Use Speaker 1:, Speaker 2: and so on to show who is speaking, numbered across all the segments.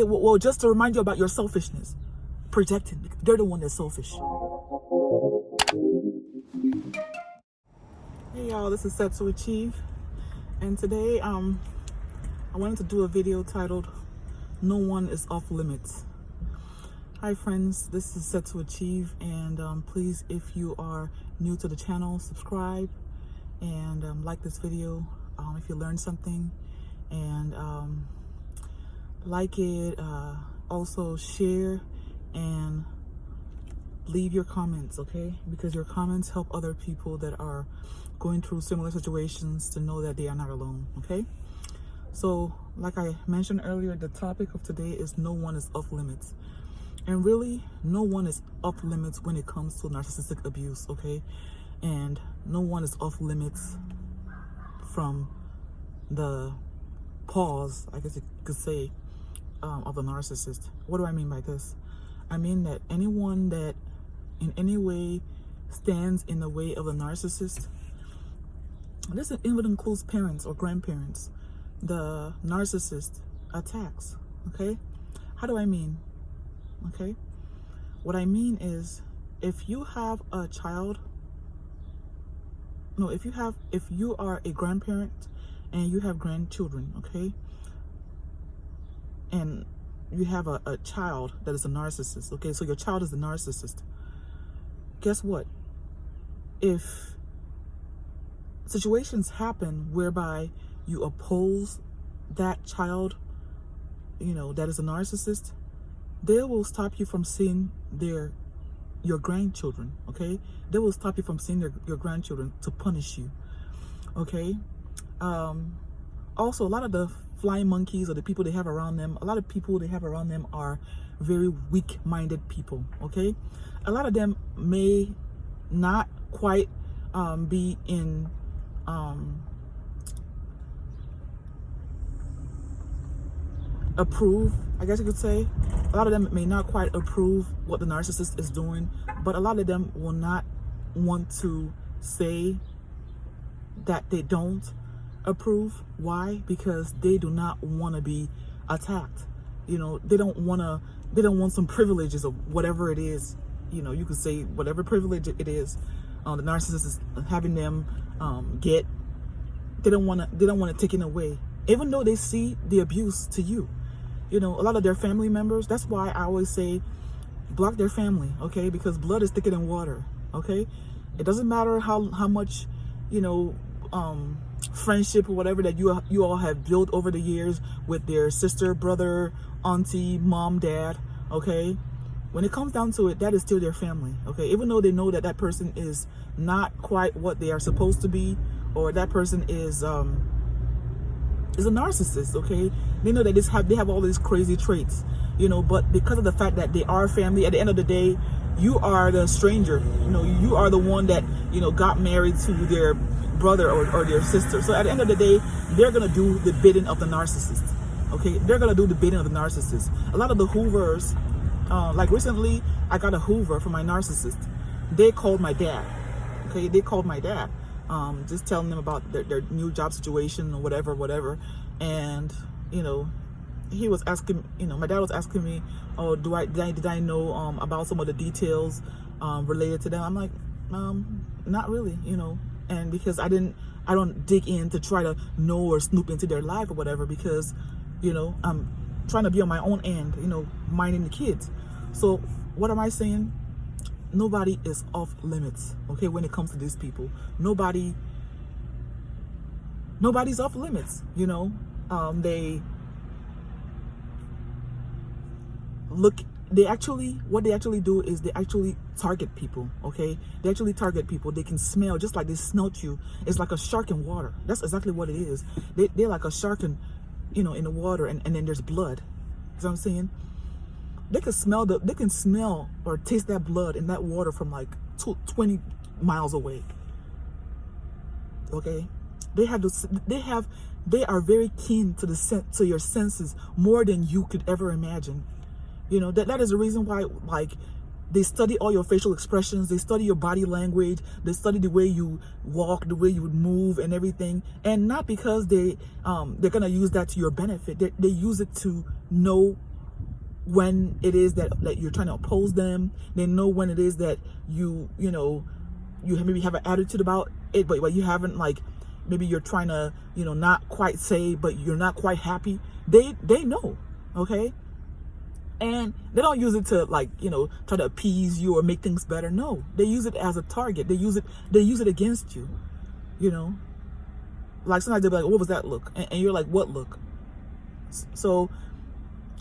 Speaker 1: Well, just to remind you about your selfishness. Projecting. They're the one that's selfish. Hey y'all, this is Set to Achieve. And today, I wanted to do a video titled, No One is Off Limits. Hi friends, this is Set to Achieve, and please, if you are new to the channel, subscribe and like this video if you learned something, and like it, also share and leave your comments, okay? Because your comments help other people that are going through similar situations to know that they are not alone, okay? So like I mentioned earlier, the topic of today is no one is off limits. And really, no one is off limits when it comes to narcissistic abuse, okay? And no one is off limits from the pause, I guess you could say, of a narcissist. What do I mean by this? I mean that anyone that in any way stands in the way of a narcissist, this even includes parents or grandparents, the narcissist attacks, okay? How do I mean? Okay, what I mean is, if you have a child, no, if you are a grandparent and you have grandchildren, okay, and you have a child that is a narcissist, okay, so your child is a narcissist, guess what? If situations happen whereby you oppose that child, you know, that is a narcissist, they will stop you from seeing your grandchildren, okay? They will stop you from seeing your grandchildren to punish you, okay? Also, a lot of the flying monkeys or the people they have around them, a lot of people they have around them are very weak-minded people, okay? A lot of them may not quite be in approve, I guess you could say. A lot of them may not quite approve what the narcissist is doing, but a lot of them will not want to say that they don't approve. Why? Because they do not want to be attacked. You know, they don't want some privileges or whatever it is. You know, you could say whatever privilege it is, the narcissist is having them get. They don't want to take it away, even though they see the abuse to you. You know, a lot of their family members, that's why I always say block their family, okay? Because blood is thicker than water, okay? It doesn't matter how much, you know, friendship or whatever that you all have built over the years with their sister, brother, auntie, mom, dad, okay? When it comes down to it, that is still their family, okay? Even though they know that that person is not quite what they are supposed to be, or that person is a narcissist, okay? They know that they have all these crazy traits, you know, but because of the fact that they are family, at the end of the day, you are the stranger, you know, you are the one that, you know, got married to their brother or their sister. So at the end of the day, they're gonna do the bidding of the narcissist, okay? They're gonna do the bidding of the narcissist. A lot of the Hoovers, like recently, I got a Hoover for my narcissist. They called my dad, okay? They called my dad. Just telling them about their new job situation or whatever, and you know, he was asking, you know, my dad was asking me, oh, did I know about some of the details related to them? I'm like, not really, you know, and because I don't dig in to try to know or snoop into their life or whatever, because, you know, I'm trying to be on my own end, you know, minding the kids. So what am I saying? Nobody is off limits, okay, when it comes to these people. Nobody's off limits, you know. What they actually do is they actually target people, okay? They actually target people. They can smell, just like they smelt you. It's like a shark in water. That's exactly what it is. They're like a shark in, you know, in the water, and then there's blood. You know what I'm saying? They can smell or taste that blood in that water from like 20 miles away. Okay, they are very keen to your senses, more than you could ever imagine. You know, that is the reason why, like, they study all your facial expressions, they study your body language, they study the way you walk, the way you would move and everything. And not because they're gonna use that to your benefit. They use it to know when it is that you're trying to oppose them. They know when it is that you maybe have an attitude about it, but you haven't, like, maybe you're trying to, not quite say, but you're not quite happy. They know, okay? And they don't use it to, like, try to appease you or make things better. No, they use it as a target. They use it against you, Like, sometimes they'll be like, what was that look? And you're like, what look? So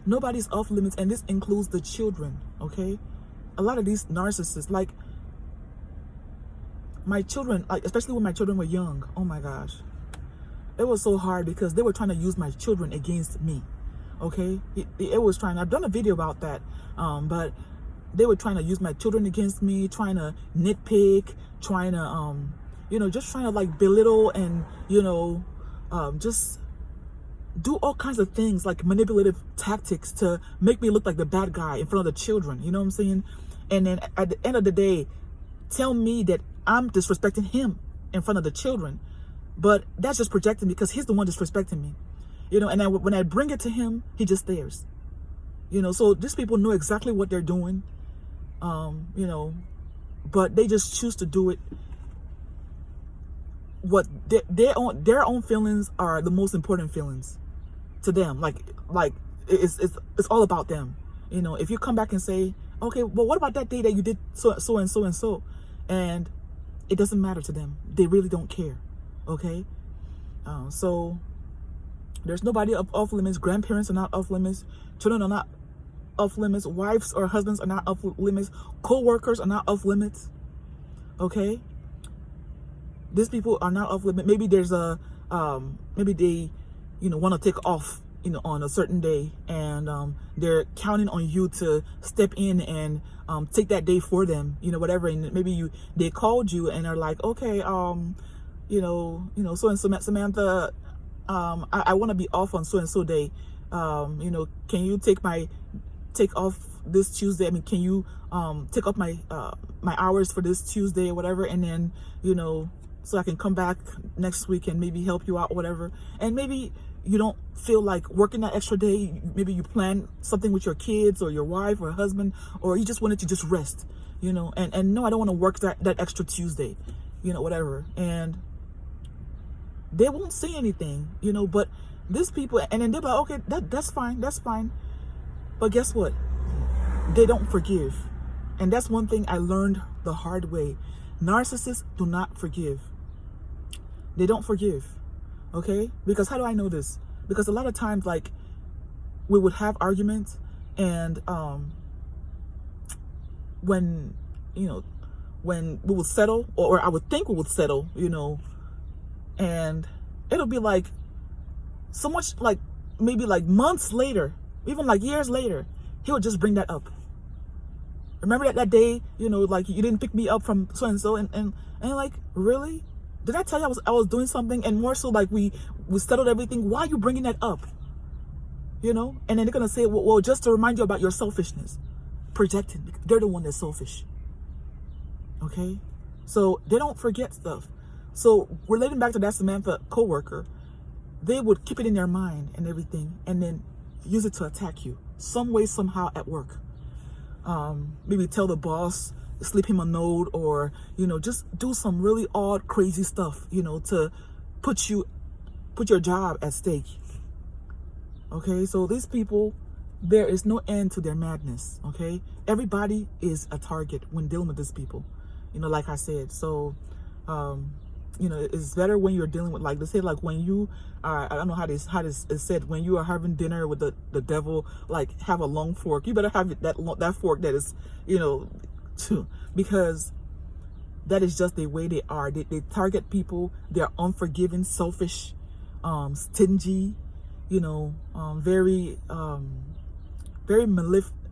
Speaker 1: nobody's off limits, and this includes the children, okay? A lot of these narcissists, like, my children, like, especially when my children were young, oh my gosh, it was so hard because they were trying to use my children against me, okay? It was trying, I've done a video about that, but they were trying to use my children against me, trying to nitpick, trying to, just trying to, like, belittle and, just do all kinds of things, like manipulative tactics to make me look like the bad guy in front of the children, you know what I'm saying? And then at the end of the day, tell me that I'm disrespecting him in front of the children, but that's just projecting because he's the one disrespecting me, and then when I bring it to him, he just stares, so these people know exactly what they're doing, but they just choose to do it. What their own feelings are the most important feelings to them. Like it's all about them. If you come back and say, okay, well, what about that day that you did so and so and so, and it doesn't matter to them. They really don't care. Okay, so there's nobody off limits. Grandparents are not off limits. Children are not off limits. Wives or husbands are not off limits. Co-workers are not off limits. Okay, these people are not off limits. Maybe there's maybe they want to take off on a certain day, and they're counting on you to step in and take that day for them, whatever. And maybe they called you and are like, okay, so and so, Samantha, I want to be off on so and so day. Can you take off this Tuesday? I mean, can you take off my hours for this Tuesday or whatever, and then so I can come back next week and maybe help you out or whatever. And maybe you don't feel like working that extra day. Maybe you plan something with your kids or your wife or husband, or you just wanted to just rest, and no, I don't want to work that extra Tuesday, whatever. And they won't say anything, but these people, and then they're like, okay, that's fine. But guess what? They don't forgive. And that's one thing I learned the hard way. Narcissists do not forgive. They don't forgive. Okay? Because how do I know this? Because a lot of times, like, we would have arguments, and when we would settle, or I would think we would settle, and it'll be like so much, like maybe like months later, even like years later, he would just bring that up. Remember that day, like, you didn't pick me up from so and so, and like, really? Did I tell you I was doing something? And more so, like, we settled everything. Why are you bringing that up? And then they're gonna say, well, just to remind you about your selfishness, projecting. They're the one that's selfish. Okay, so they don't forget stuff. So relating back to that Samantha coworker, they would keep it in their mind and everything, and then use it to attack you some way, somehow at work. Maybe tell the boss, slip him a note, or just do some really odd, crazy stuff, to put your job at stake. Okay, so these people, there is no end to their madness. Okay, everybody is a target when dealing with these people, like I said. So it's better when you're dealing with, like they say, like, when you are, I don't know how this is said, when you are having dinner with the devil, like, have a long fork. You better have that fork that is, because that is just the way they are. They target people. They're unforgiving, selfish, stingy, very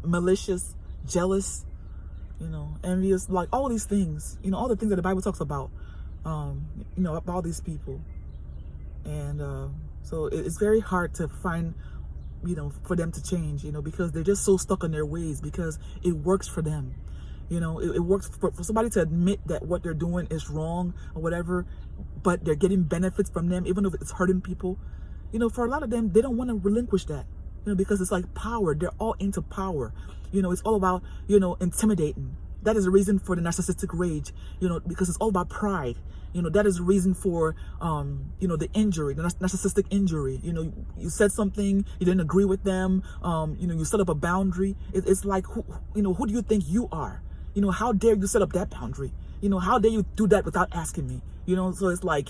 Speaker 1: malicious, jealous, envious, like all these things, all the things that the Bible talks about, about these people. And so it's very hard to find, for them to change, because they're just so stuck in their ways, because it works for them. It works for somebody to admit that what they're doing is wrong or whatever, but they're getting benefits from them, even if it's hurting people. For a lot of them, they don't want to relinquish that. because it's like power. They're all into power. It's all about, intimidating. That is the reason for the narcissistic rage, because it's all about pride. That is the reason for, the injury, the narcissistic injury. You said something, you didn't agree with them, you set up a boundary. It's like, who do you think you are? How dare you set up that boundary? How dare you do that without asking me? So it's like,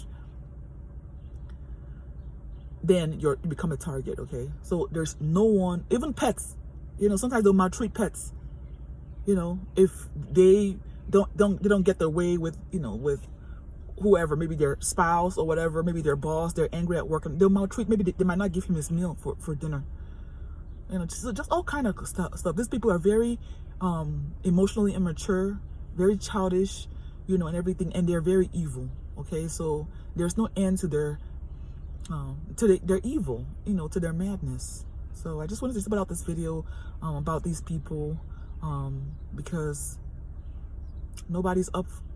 Speaker 1: then you become a target, okay? So there's no one, even pets, sometimes they'll maltreat pets, if they don't get their way with, with whoever, maybe their spouse or whatever, maybe their boss, they're angry at work, and they'll maltreat, maybe they might not give him his meal for dinner. Just all kind of stuff. These people are very emotionally immature, very childish, and everything, and they're very evil, okay? So there's no end to their evil, to their madness. So I just wanted to put out this video about these people, because nobody's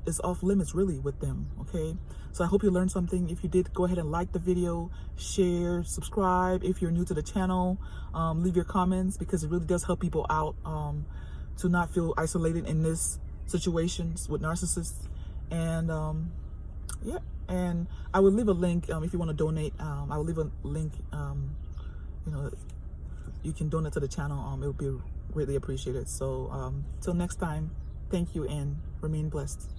Speaker 1: is off limits really with them, okay? So I hope you learned something. If you did, go ahead and like the video, share, subscribe. If you're new to the channel, leave your comments, because it really does help people out to not feel isolated in this situations with narcissists. And yeah, and I will leave a link if you want to donate. I will leave a link. You can donate to the channel. It would be greatly appreciated. So till next time, thank you and remain blessed.